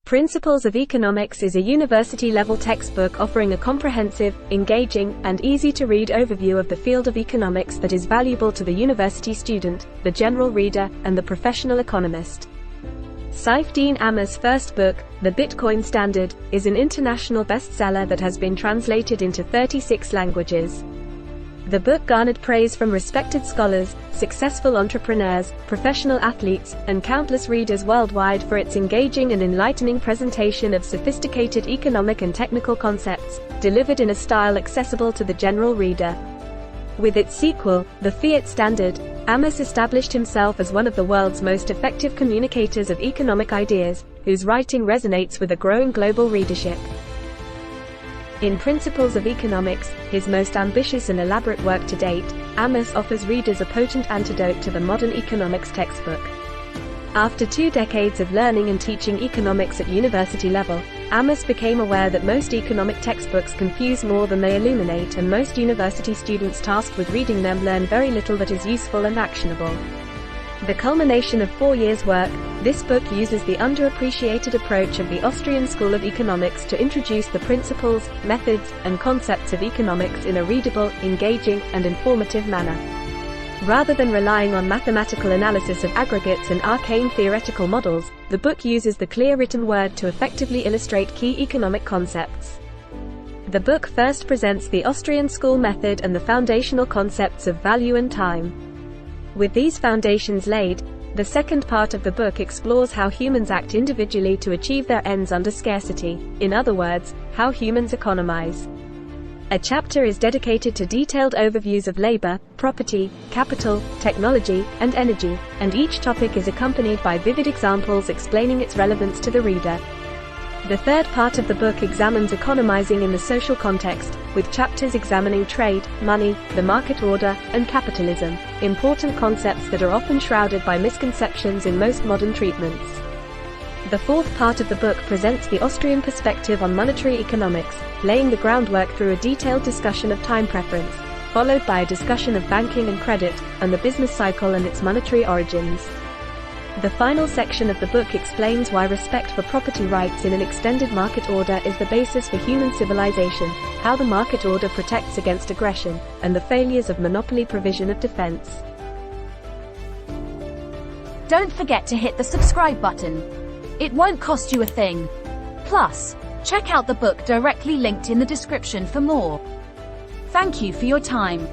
Principles of Economics is a university-level textbook offering a comprehensive, engaging, and easy-to-read overview of the field of economics that is valuable to the university student, the general reader, and the professional economist. Saifedean Ammous' first book, The Bitcoin Standard, is an international bestseller that has been translated into 36 languages. The book garnered praise from respected scholars, successful entrepreneurs, professional athletes, and countless readers worldwide for its engaging and enlightening presentation of sophisticated economic and technical concepts, delivered in a style accessible to the general reader. With its sequel, The Fiat Standard, Ammous established himself as one of the world's most effective communicators of economic ideas, whose writing resonates with a growing global readership. In Principles of Economics, his most ambitious and elaborate work to date, Ammous offers readers a potent antidote to the modern economics textbook. After 2 decades of learning and teaching economics at university level, Ammous became aware that most economic textbooks confuse more than they illuminate, and most university students tasked with reading them learn very little that is useful and actionable. The culmination of 4 years' work, this book uses the underappreciated approach of the Austrian School of Economics to introduce the principles, methods, and concepts of economics in a readable, engaging, and informative manner. Rather than relying on mathematical analysis of aggregates and arcane theoretical models, the book uses the clear written word to effectively illustrate key economic concepts. The book first presents the Austrian school method and the foundational concepts of value and time. With these foundations laid, the second part of the book explores how humans act individually to achieve their ends under scarcity, in other words, how humans economize. A chapter is dedicated to detailed overviews of labor, property, capital, technology, and energy, and each topic is accompanied by vivid examples explaining its relevance to the reader. The third part of the book examines economizing in the social context, with chapters examining trade, money, the market order, and capitalism, important concepts that are often shrouded by misconceptions in most modern treatments. The fourth part of the book presents the Austrian perspective on monetary economics, laying the groundwork through a detailed discussion of time preference, followed by a discussion of banking and credit, and the business cycle and its monetary origins. The final section of the book explains why respect for property rights in an extended market order is the basis for human civilization, how the market order protects against aggression, and the failures of monopoly provision of defense. Don't forget to hit the subscribe button. It won't cost you a thing. Plus, check out the book directly linked in the description for more. Thank you for your time.